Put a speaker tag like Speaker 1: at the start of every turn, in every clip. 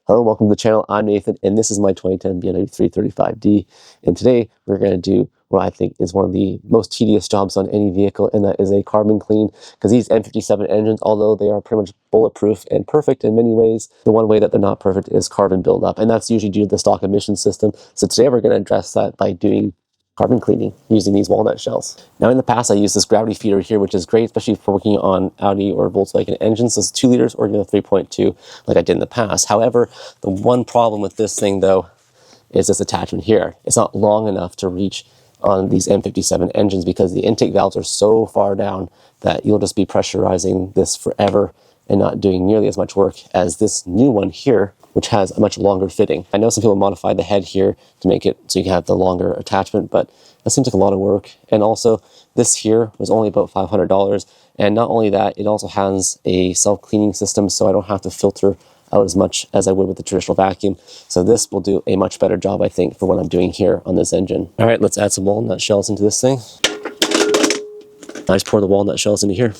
Speaker 1: Hello, welcome to the channel. I'm Nathan, and this is my 2010 BMW 335D. And today we're going to do what I think is one of the most tedious jobs on any vehicle, and that is a carbon clean. Because these M57 engines, although they are pretty much bulletproof and perfect in many ways, the one way that they're not perfect is carbon buildup, and that's usually due to the stock emission system. So today we're going to address that by doing carbon cleaning using these walnut shells. Now in the past I used this gravity feeder here, which is great, especially for working on Audi or Volkswagen engines. This is 2 liters or even a 3.2 like I did in the past. However, the one problem with this thing though is this attachment here. It's not long enough to reach on these M57 engines because the intake valves are so far down that you'll just be pressurizing this forever and not doing nearly as much work as this new one here, which has a much longer fitting. I know some people modified the head here to make it so you can have the longer attachment, but that seems like a lot of work. And also, this here was only about $500. And not only that, it also has a self-cleaning system, so I don't have to filter out as much as I would with the traditional vacuum. So this will do a much better job, I think, for what I'm doing here on this engine. All right, let's add some walnut shells into this thing. I just pour the walnut shells into here.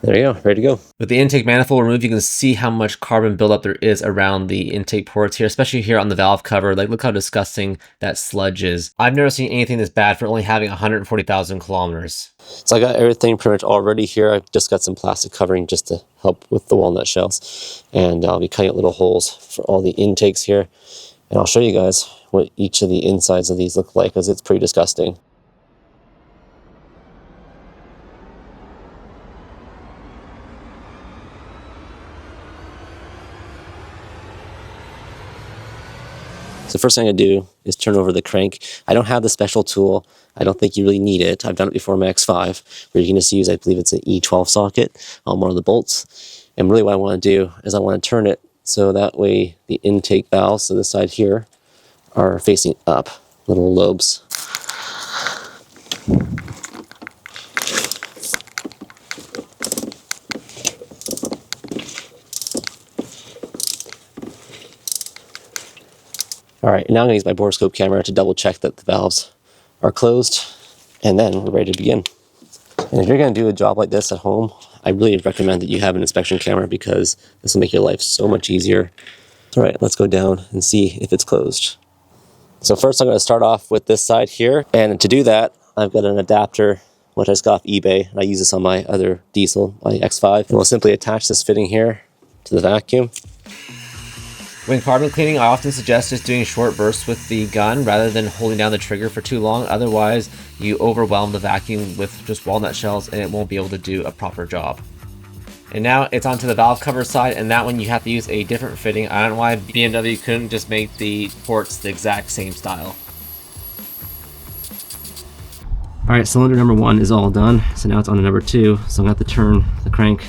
Speaker 1: There you go, ready to go. With the intake manifold removed, you can see how much carbon buildup there is around the intake ports here, especially here on the valve cover. Like, look how disgusting that sludge is. I've never seen anything this bad for only having 140,000 kilometers. So I got everything pretty much all ready here. I've just got some plastic covering just to help with the walnut shells. And I'll be cutting out little holes for all the intakes here. And I'll show you guys what each of the insides of these look like, because it's pretty disgusting. So first thing I do is turn over the crank. I don't have the special tool. I don't think you really need it. I've done it before in my X5, where you can just use, I believe it's an E12 socket on one of the bolts. And really what I want to do is I want to turn it so that way the intake valves on the side here are facing up, little lobes. All right, now I'm gonna use my borescope camera to double check that the valves are closed, and then we're ready to begin. And if you're gonna do a job like this at home, I really recommend that you have an inspection camera because this will make your life so much easier. All right, let's go down and see if it's closed. So first I'm gonna start off with this side here, and to do that, I've got an adapter, which I just got off eBay, and I use this on my other diesel, my X5, and we'll simply attach this fitting here to the vacuum. When carbon cleaning, I often suggest just doing short bursts with the gun rather than holding down the trigger for too long. Otherwise, you overwhelm the vacuum with just walnut shells and it won't be able to do a proper job. And now it's onto the valve cover side, and that one you have to use a different fitting. I don't know why BMW couldn't just make the ports the exact same style. All right, cylinder number 1 is all done. So now it's on to number 2. So I'm gonna have to turn the crank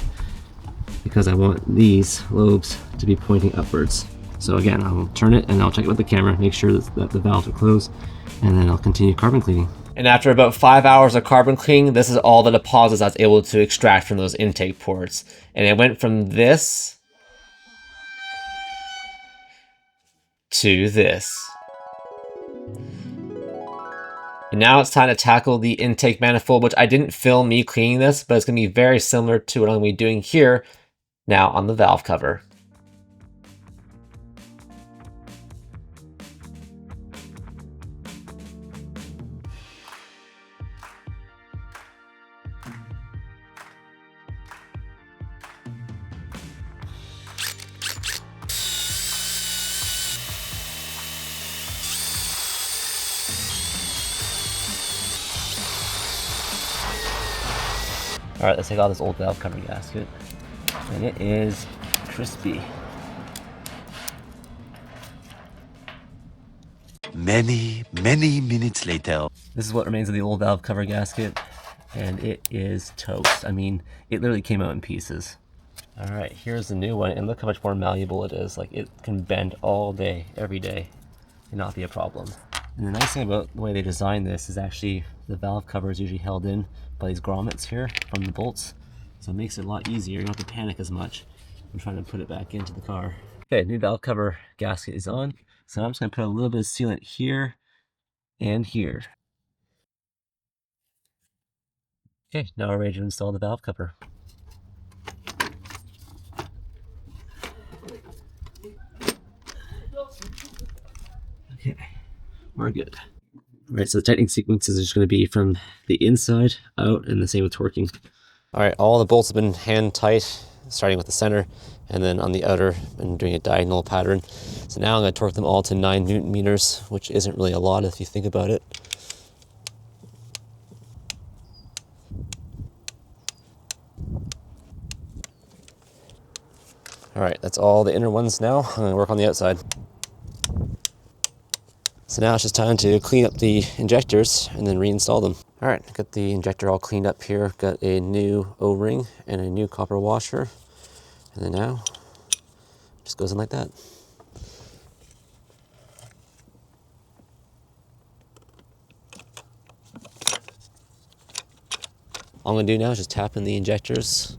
Speaker 1: because I want these lobes to be pointing upwards. So again, I'll turn it and I'll check it with the camera, make sure that the valves are closed, and then I'll continue carbon cleaning. And after about 5 hours of carbon cleaning, this is all the deposits I was able to extract from those intake ports. And it went from this to this. And now it's time to tackle the intake manifold, which I didn't film me cleaning this, but it's gonna be very similar to what I'm gonna be doing here now on the valve cover. All right, let's take out this old valve cover gasket. And it is crispy.
Speaker 2: Many minutes later.
Speaker 1: This is what remains of the old valve cover gasket, and it is toast. I mean, it literally came out in pieces. All right, here's the new one, and look how much more malleable it is. Like, it can bend all day, every day, and not be a problem. And the nice thing about the way they designed this is actually the valve cover is usually held in by these grommets here from the bolts. So it makes it a lot easier. You don't have to panic as much when trying to put it back into the car. Okay, new valve cover gasket is on. So I'm just gonna put a little bit of sealant here and here. Okay, now we're ready to install the valve cover. Okay, we're good. All right, so the tightening sequences are just going to be from the inside out, and the same with torquing. All right, all the bolts have been hand tight, starting with the center, and then on the outer, and doing a diagonal pattern. So now I'm going to torque them all to 9 Newton meters, which isn't really a lot if you think about it. All right, that's all the inner ones now. I'm going to work on the outside. So now it's just time to clean up the injectors and then reinstall them. All right, got the injector all cleaned up here. Got a new O-ring and a new copper washer. And then now, it just goes in like that. All I'm gonna do now is just tap in the injectors,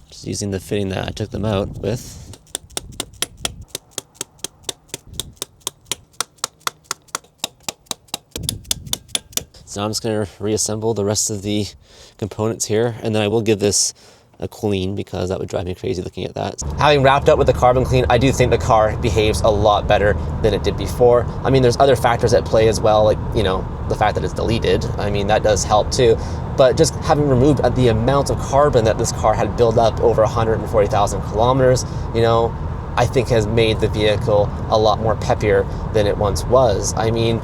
Speaker 1: just using the fitting that I took them out with. So now I'm just gonna reassemble the rest of the components here, and then I will give this a clean because that would drive me crazy looking at that. Having wrapped up with the carbon clean, I do think the car behaves a lot better than it did before. I mean, there's other factors at play as well, like, you know, the fact that it's deleted. I mean, that does help too. But just having removed the amount of carbon that this car had built up over 140,000 kilometers, you know, I think has made the vehicle a lot more peppier than it once was. I mean,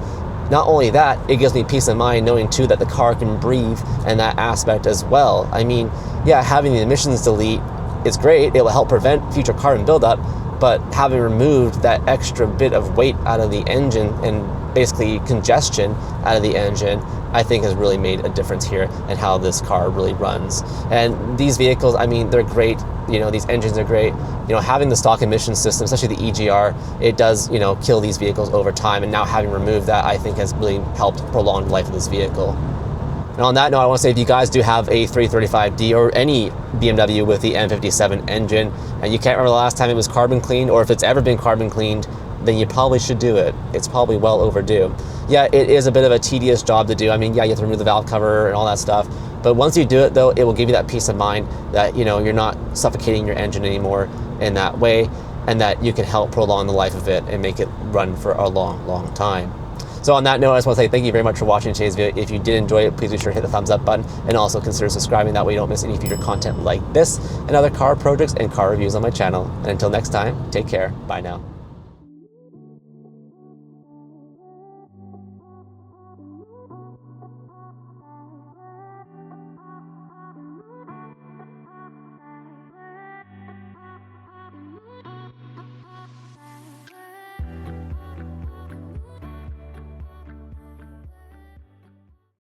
Speaker 1: not only that, it gives me peace of mind knowing too that the car can breathe and that aspect as well. I mean, yeah, having the emissions delete is great. It will help prevent future carbon buildup, but having removed that extra bit of weight out of the engine and basically congestion out of the engine, I think has really made a difference here in how this car really runs. And these vehicles, I mean, they're great. You know, these engines are great. You know, having the stock emission system, especially the EGR, it does, you know, kill these vehicles over time. And now having removed that, I think has really helped prolong the life of this vehicle. And on that note, I want to say if you guys do have a 335D or any BMW with the M57 engine, and you can't remember the last time it was carbon cleaned, or if it's ever been carbon cleaned, then you probably should do it. It's probably well overdue. Yeah, it is a bit of a tedious job to do. I mean, yeah, you have to remove the valve cover and all that stuff. But once you do it though, it will give you that peace of mind that, you know, you're not suffocating your engine anymore in that way, and that you can help prolong the life of it and make it run for a long, long time. So on that note, I just want to say thank you very much for watching today's video. If you did enjoy it, please be sure to hit the thumbs up button and also consider subscribing. That way you don't miss any future content like this and other car projects and car reviews on my channel. And until next time, take care. Bye now.